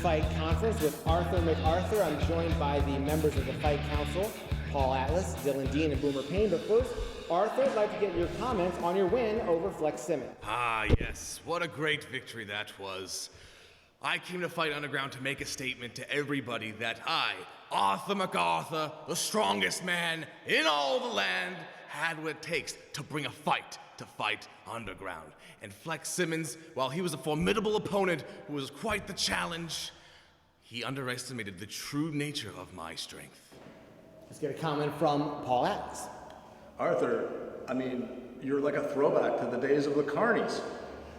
post-fight conference with Arthur McArthur. I'm joined by the members of the Fight Council, Paul Atlas, Dylan Dean, and Boomer Payne. But first, Arthur, I'd like to get your comments on your win over Flex Simmons. Ah, yes. What a great victory that was. I came to Fight Underground to make a statement to everybody that I, Arthur McArthur, the strongest man in all the land, had what it takes to bring a fight to Fight Underground. And Flex Simmons, while he was a formidable opponent who was quite the challenge, he underestimated the true nature of my strength. Let's get a comment from Paul Atlas. Arthur, I mean, you're like a throwback to the days of the carnies.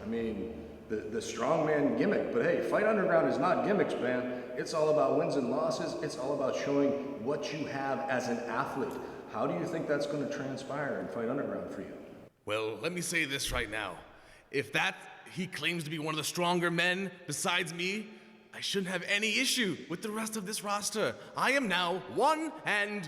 I mean, the strongman gimmick. But hey, Fight Underground is not gimmicks, man. It's all about wins and losses. It's all about showing what you have as an athlete. How do you think that's going to transpire in Fight Underground for you? Well, let me say this right now. If he claims to be one of the stronger men besides me, I shouldn't have any issue with the rest of this roster. I am now 1-0.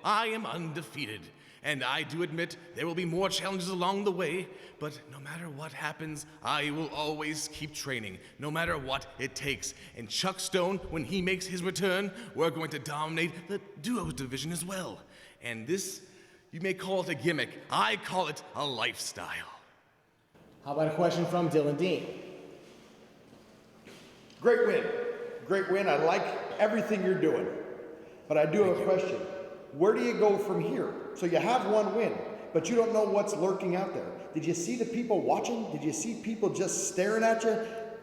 I am undefeated. And I do admit there will be more challenges along the way, but no matter what happens, I will always keep training, no matter what it takes. And Chuck Stone, when he makes his return, we're going to dominate the duos division as well. And this, you may call it a gimmick. I call it a lifestyle. How about a question from Dylan Dean? Great win. Great win. I like everything you're doing. But I do have a question. Where do you go from here? So you have one win, but you don't know what's lurking out there. Did you see the people watching? Did you see people just staring at you?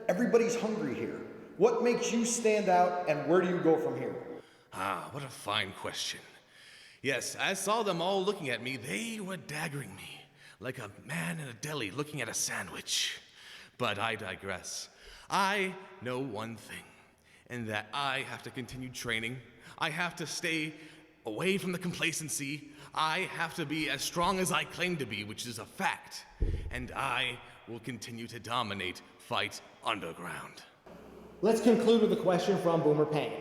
Everybody's hungry here. What makes you stand out, and where do you go from here? Ah, what a fine question. Yes, I saw them all looking at me. They were daggering me, like a man in a deli looking at a sandwich. But I digress. I know one thing, and that I have to continue training. I have to stay away from the complacency. I have to be as strong as I claim to be, which is a fact. And I will continue to dominate Fight Underground. Let's conclude with a question from Boomer Payne.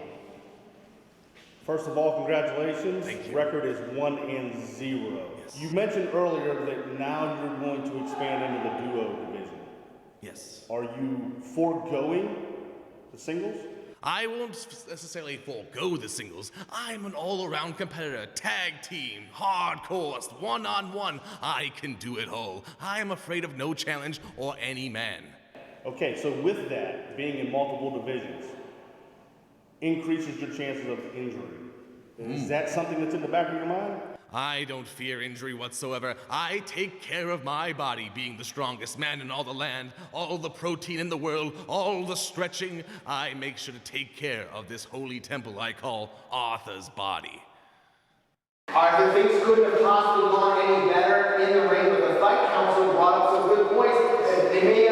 First of all, congratulations. Thank you. Record is 1-0. Yes. You mentioned earlier that now you're going to expand into the duo division. Yes. Are you foregoing the singles? I won't necessarily forego the singles. I'm an all-around competitor, tag team, hardcore, one-on-one. I can do it all. I am afraid of no challenge or any man. Okay, so with that, being in multiple divisions, increases your chances of injury. Is that something that's in the back of your mind? I don't fear injury whatsoever. I take care of my body, being the strongest man in all the land, all the protein in the world, all the stretching. I make sure to take care of this holy temple I call Arthur's body. Arthur, things couldn't have possibly gone any better in the ring, but the Fight Council brought up some good points. They may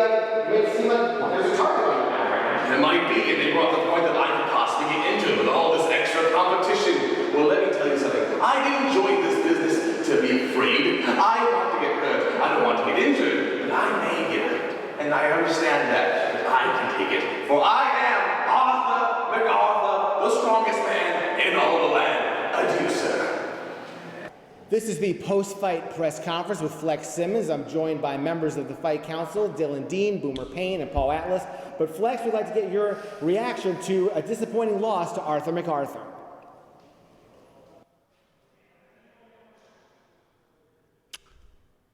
seem like there's a target on your back right now. There might be, and they brought the point that I could possibly get injured with all this extra competition. Well, let me tell you something. I didn't join this business to be afraid. I want to get hurt. I don't want to get injured, but I may get hurt. And I understand that, but I can take it. For I am Arthur McArthur, the strongest man in all the land. Adieu, sir. This is the post-fight press conference with Flex Simmons. I'm joined by members of the Fight Council, Dylan Dean, Boomer Payne, and Paul Atlas. But Flex, we'd like to get your reaction to a disappointing loss to Arthur McArthur.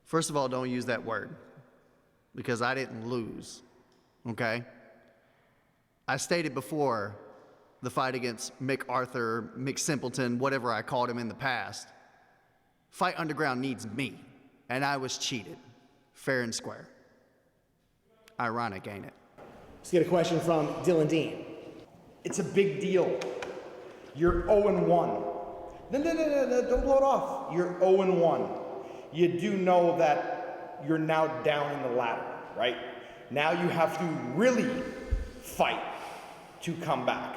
First of all, don't use that word, because I didn't lose, okay? I stated before the fight against McArthur, McSimpleton, whatever I called him in the past, Fight Underground needs me, and I was cheated, fair and square. Ironic, ain't it? Let's get a question from Dylan Dean. It's a big deal. You're 0-1. No, don't blow it off. You're 0-1. You do know that you're now down in the ladder, right? Now you have to really fight to come back.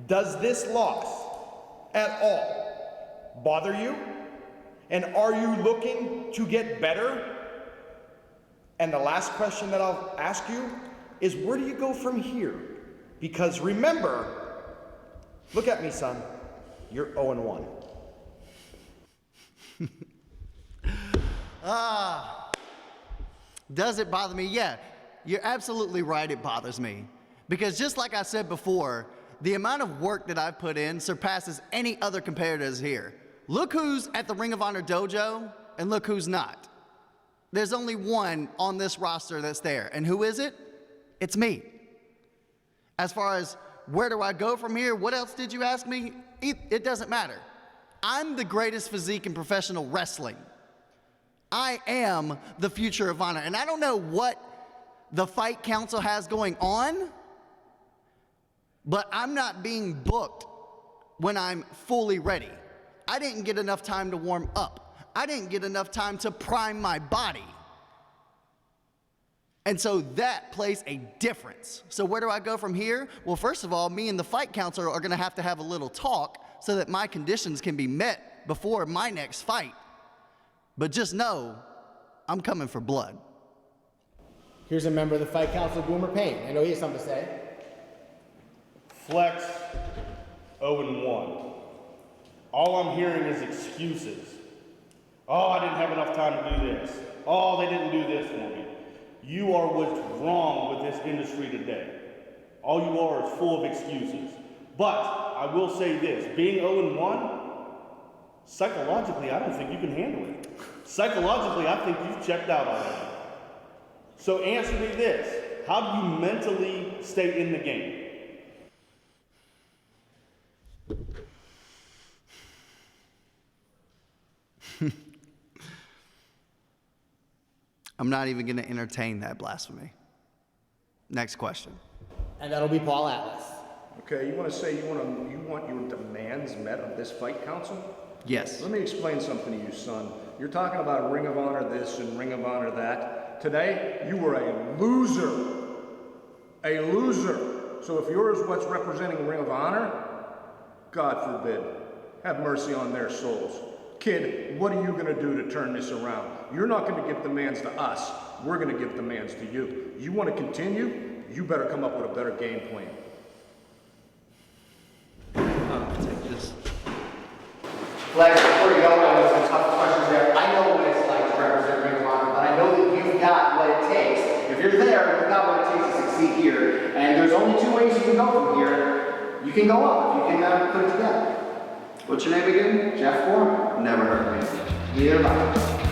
Does this loss at all bother you? And are you looking to get better? And the last question that I'll ask you is, where do you go from here? Because remember, look at me, son, you're 0-1. Does it bother me? Yeah, you're absolutely right, it bothers me. Because just like I said before, the amount of work that I've put in surpasses any other competitors here. Look who's at the Ring of Honor dojo, and look who's not. There's only one on this roster that's there, and who is it? It's me. As far as where do I go from here, what else did you ask me? It doesn't matter. I'm the greatest physique in professional wrestling. I am the future of Honor, and I don't know what the Fight Council has going on, but I'm not being booked when I'm fully ready. I didn't get enough time to warm up. I didn't get enough time to prime my body. And so that plays a difference. So where do I go from here? Well, first of all, me and the Fight Council are going to have a little talk so that my conditions can be met before my next fight. But just know, I'm coming for blood. Here's a member of the Fight Council, Boomer Payne. I know he has something to say. Flex 0-1. All I'm hearing is excuses. Oh, I didn't have enough time to do this. Oh, they didn't do this for me. You are what's wrong with this industry today. All you are is full of excuses. But I will say this, being 0-1, psychologically, I don't think you can handle it. Psychologically, I think you've checked out already. So answer me this, how do you mentally stay in the game? I'm not even going to entertain that blasphemy. Next question. And that'll be Paul Atlas. Okay, you want to say you want your demands met of this Fight Council? Yes. Let me explain something to you, son. You're talking about Ring of Honor this and Ring of Honor that. Today, you were a loser. A loser. So if yours what's representing Ring of Honor, God forbid, have mercy on their souls. Kid, what are you going to do to turn this around? You're not going to give demands to us. We're going to give demands to you. You want to continue? You better come up with a better game plan. Take this. Flex, before you go, I know some tough questions there. I know what it's like to represent Ring of Honor, but I know that you've got what it takes. If you're there, you've got what it takes to succeed here. And there's only two ways you can go from here. You can go up, you can put it together. What's your name again? Jeff Foreman. Never heard of me. Neither have I.